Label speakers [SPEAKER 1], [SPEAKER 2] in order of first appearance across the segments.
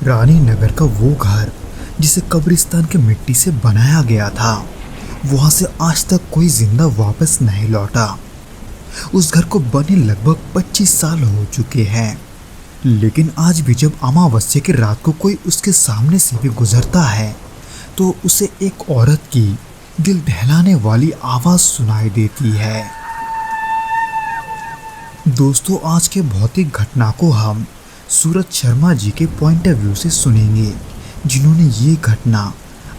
[SPEAKER 1] रानी नगर का वो घर जिसे कब्रिस्तान के मिट्टी से बनाया गया था, वहां से आज तक कोई जिंदा वापस नहीं लौटा। उस घर को बने लगभग 25 साल हो चुके हैं, लेकिन आज भी जब अमावस्या की रात को कोई उसके सामने से भी गुजरता है तो उसे एक औरत की दिल दहलाने वाली आवाज सुनाई देती है। दोस्तों, आज के भौतिक घटना को हम सूरज शर्मा जी के पॉइंट ऑफ व्यू से सुनेंगे, जिन्होंने ये घटना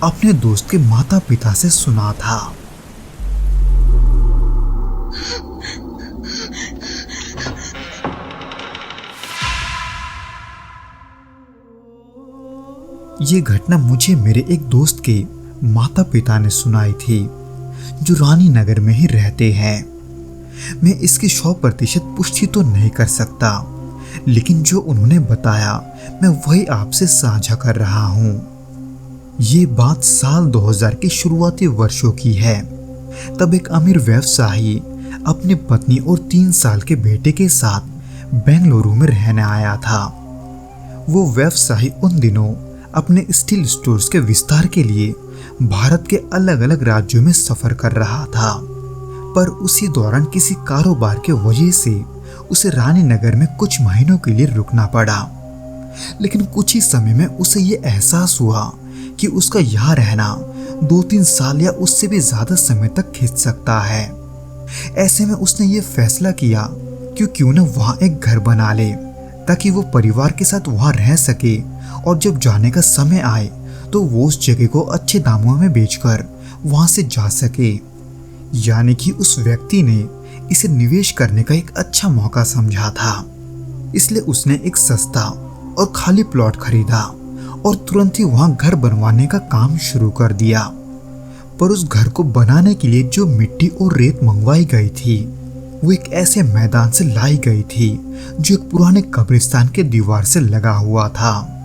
[SPEAKER 1] अपने दोस्त के माता पिता से सुना था। ये घटना मुझे मेरे एक दोस्त के माता पिता ने सुनाई थी, जो रानी नगर में ही रहते हैं। मैं इसकी 100% पुष्टि तो नहीं कर सकता, लेकिन जो उन्होंने बताया मैं वही आपसे साझा कर रहा हूँ। ये बात साल 2000 के शुरुआती वर्षों की है। तब एक अमीर व्यवसायी अपनी पत्नी और 3 साल के बेटे के साथ बेंगलुरु में रहने आया था। वो व्यवसायी उन दिनों अपने स्टील स्टोर्स के विस्तार के लिए भारत के अलग अलग राज्यों में सफर कर रहा था, पर उसी दौरान किसी कारोबार के वजह से उसे रानी नगर में कुछ महीनों के लिए रुकना पड़ा। लेकिन कुछ ही समय में उसे ये एहसास हुआ कि उसका यहाँ रहना 2-3 साल या उससे भी ज्यादा समय तक खींच सकता है। ऐसे में उसने ये फैसला किया कि क्यों न वहाँ एक घर बना ले, ताकि वो परिवार के साथ वहाँ रह सके और जब जाने का समय आए तो वो उस जगह को अच्छे दामों में बेचकर वहाँ से जा सके। यानी कि उस व्यक्ति ने इसे निवेश करने का एक अच्छा मौका समझा था, इसलिए उसने एक सस्ता और खाली प्लॉट खरीदा और तुरंत ही वहां घर बनवाने का काम शुरू कर दिया। पर उस घर को बनाने के लिए जो मिट्टी और रेत मंगवाई गई थी, वो एक ऐसे मैदान से लाई गई थी जो एक पुराने कब्रिस्तान के दीवार से लगा हुआ था।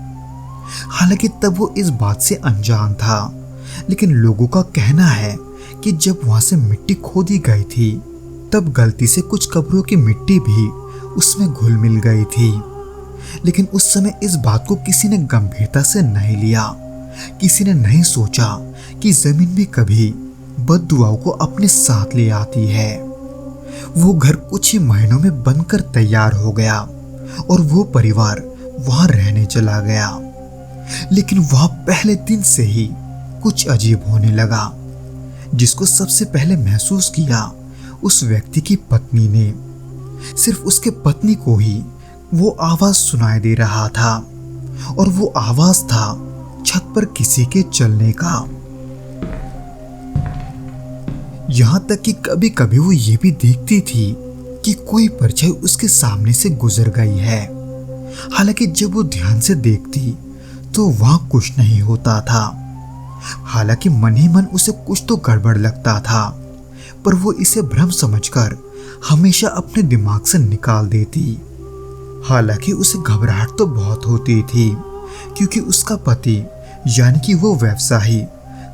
[SPEAKER 1] हालांकि तब वो इस बात से अनजान था, लेकिन लोगों का कहना है कि जब वहां से मिट्टी खोदी गई थी तब गलती से कुछ कब्रों की मिट्टी भी उसमें घुल मिल गई थी। लेकिन उस समय इस बात को किसी ने गंभीरता से नहीं लिया। किसी ने नहीं सोचा कि जमीन भी कभी बद्दुआओं को अपने साथ ले आती है। वो घर कुछ ही महीनों में बनकर तैयार हो गया और वो परिवार वहां रहने चला गया। लेकिन वहां पहले दिन से ही कुछ अजीब होने लगा, जिसको सबसे पहले महसूस किया उस व्यक्ति की पत्नी ने। सिर्फ उसके पत्नी को ही वो आवाज सुनाई दे रहा था, और वो आवाज था छत पर किसी के चलने का। यहां तक कि कभी कभी वो ये भी देखती थी कि कोई परछाई उसके सामने से गुजर गई है। हालांकि जब वो ध्यान से देखती तो वहां कुछ नहीं होता था। हालांकि मन ही मन उसे कुछ तो गड़बड़ लगता था, पर वो इसे भ्रम समझकर हमेशा अपने दिमाग से निकाल देती। हालांकि उसे घबराहट तो बहुत होती थी, क्योंकि उसका पति यानी कि वो व्यवसायी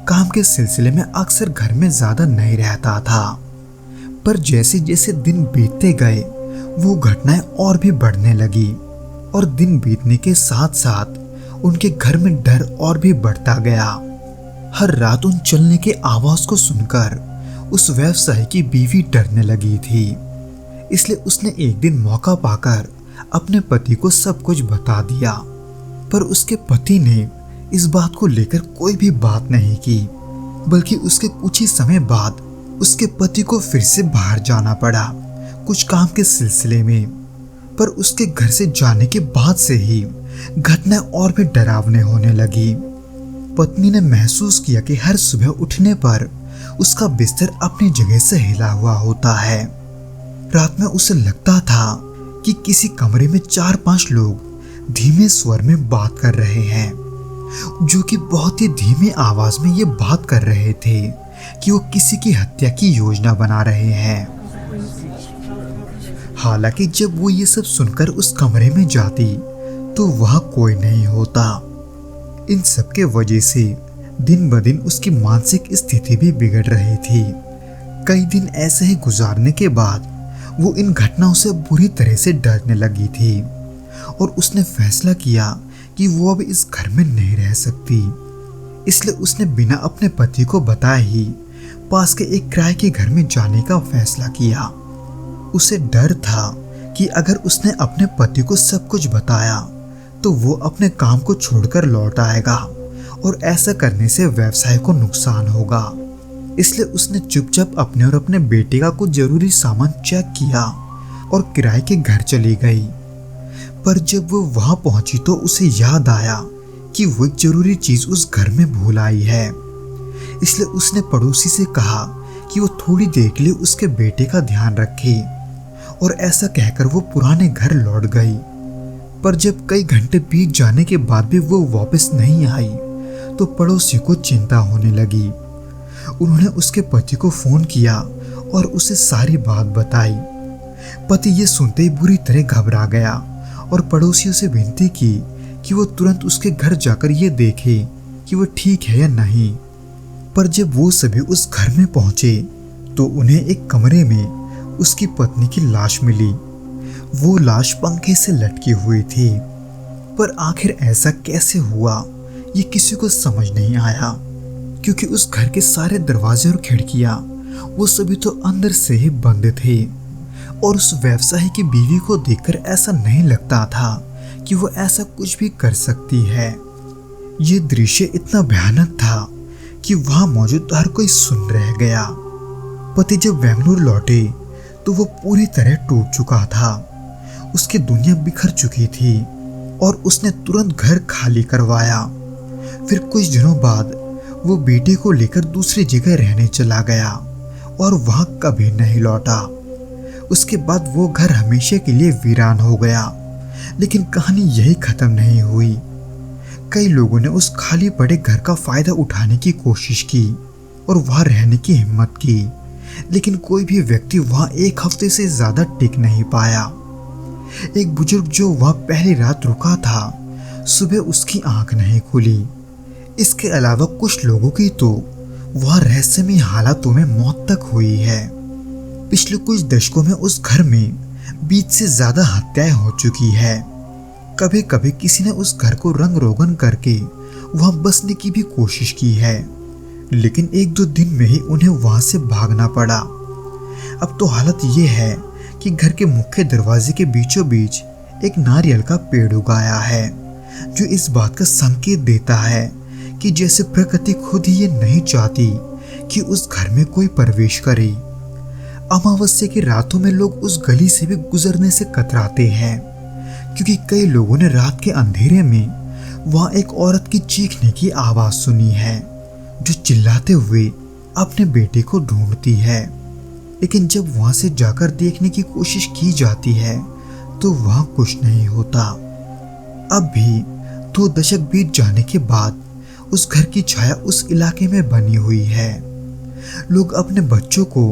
[SPEAKER 1] काम के सिलसिले में अक्सर घर में ज्यादा नहीं रहता था। पर जैसे जैसे दिन बीतते गए वो घटनाएं और भी बढ़ने लगी, और दिन बीतने के साथ साथ उनके घर में डर और भी बढ़ता गया। हर रात उन चलने के आवाज को सुनकर उस व्यवसायी की बीवी डरने लगी थी। इसलिए उसने एक दिन मौका पाकर अपने पति को सब कुछ बता दिया, पर उसके पति ने इस बात को लेकर कोई भी बात नहीं की, बल्कि उसके कुछ ही समय बाद उसके पति को फिर से बाहर जाना पड़ा कुछ काम के सिलसिले में। पर उसके घर से जाने के बाद से ही घटना और भी डरावने होने लगी। पत्नी ने महसूस किया कि हर सुबह उठने पर उसका बिस्तर अपनी जगह से हिला हुआ होता है। रात में उसे लगता था कि किसी कमरे में 4-5 लोग धीमे स्वर में बात कर रहे हैं, जो कि बहुत ही धीमी आवाज में ये बात कर रहे थे कि वो किसी की हत्या की योजना बना रहे हैं। हालांकि जब वो ये सब सुनकर उस कमरे में जाती तो वहां कोई नहीं होता। इन सब के वजह से दिन ब दिन उसकी मानसिक स्थिति भी बिगड़ रही थी। कई दिन ऐसे ही गुजारने के बाद वो इन घटनाओं से बुरी तरह से डरने लगी थी और उसने फैसला किया कि वो अब इस घर में नहीं रह सकती। इसलिए उसने बिना अपने पति को बताए ही पास के एक किराए के घर में जाने का फैसला किया। उसे डर था कि अगर उसने अपने पति को सब कुछ बताया तो वो अपने काम को छोड़कर लौट आएगा और ऐसा करने से व्यवसाय को नुकसान होगा। इसलिए उसने चुपचाप अपने और अपने बेटे का कुछ जरूरी सामान चेक किया और किराए के घर चली गई। पर जब वो वहां पहुंची तो उसे याद आया कि वो एक जरूरी चीज उस घर में भूल आई है। इसलिए उसने पड़ोसी से कहा कि वो थोड़ी देर के लिए उसके बेटे का ध्यान रखे और ऐसा कहकर वो पुराने घर लौट गई। पर जब कई घंटे बीत जाने के बाद भी वो वापस नहीं आई तो पड़ोसी को चिंता होने लगी। उन्होंने उसके पति को फोन किया और उसे सारी बात बताई। पति ये सुनते ही बुरी तरह घबरा गया और पड़ोसियों से विनती की कि वो तुरंत उसके घर जाकर ये देखे कि वो ठीक है या नहीं। पर जब वो सभी उस घर में पहुंचे तो उन्हें एक कमरे में उसकी पत्नी की लाश मिली। वो लाश पंखे से लटकी हुई थी। पर आखिर ऐसा कैसे हुआ ये किसी को समझ नहीं आया, क्योंकि उस घर के सारे दरवाजे और खिड़कियां वो सभी तो अंदर से ही बंद थे और उस व्यवसायी की बीवी को देखकर ऐसा नहीं लगता था कि वो ऐसा कुछ भी कर सकती है। ये दृश्य इतना भयानक था कि वहां मौजूद हर कोई सुन रह गया। पति जब बेंगलुरु लौटे तो वो पूरी तरह टूट चुका था। उसकी दुनिया बिखर चुकी थी और उसने तुरंत घर खाली करवाया। फिर कुछ दिनों बाद वो बेटे को लेकर दूसरी जगह रहने चला गया और वहां कभी नहीं लौटा। उसके बाद वो घर हमेशा के लिए वीरान हो गया। लेकिन कहानी यही खत्म नहीं हुई। कई लोगों ने उस खाली पड़े घर का फायदा उठाने की कोशिश की और वहां रहने की हिम्मत की, लेकिन कोई भी व्यक्ति वहां एक हफ्ते से ज्यादा टिक नहीं पाया। एक बुजुर्ग जो वहां पहली रात रुका था, सुबह उसकी आंख नहीं खुली। इसके अलावा कुछ लोगों की तो वहां रहस्यमय हालातों में मौत तक हुई है। पिछले कुछ दशकों में उस घर में 20 से ज्यादा हत्याएं हो चुकी है। कभी कभी किसी ने उस घर को रंग रोगन करके वहां बसने की भी कोशिश की है, लेकिन 1-2 दिन में ही उन्हें वहां से भागना पड़ा। अब तो हालत ये है कि घर के मुख्य दरवाजे के बीचों बीच एक नारियल का पेड़ उगाया है, जो इस बात का संकेत देता है कि जैसे प्रकृति खुद ही ये नहीं चाहती कि उस घर में कोई प्रवेश करे। अमावस्या की रातों में लोग उस गली से भी गुजरने से कतराते हैं, क्योंकि कई लोगों ने रात के अंधेरे में वहां एक औरत की चीखने की आवाज सुनी है, जो चिल्लाते हुए अपने बेटे को ढूंढती है। लेकिन जब वहां से जाकर देखने की कोशिश की जाती है तो वहां कुछ नहीं होता। अब भी 2 दशक बीत जाने के बाद उस घर की छाया उस इलाके में बनी हुई है। लोग अपने बच्चों को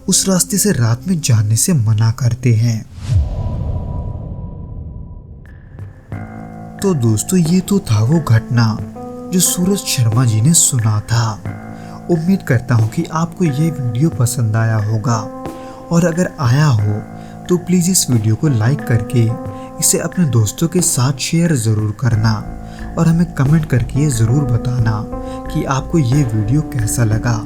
[SPEAKER 1] उस रास्ते से रात में जाने से मना करते हैं। तो दोस्तों, ये तो था वो घटना जो सूरज शर्मा जी ने सुना था। उम्मीद करता हूँ कि आपको ये वीडियो पसंद आया होगा, और अगर आया हो तो प्लीज़ इस वीडियो को लाइक करके इसे अपने दोस्तों के साथ शेयर ज़रूर करना और हमें कमेंट करके ये ज़रूर बताना कि आपको ये वीडियो कैसा लगा।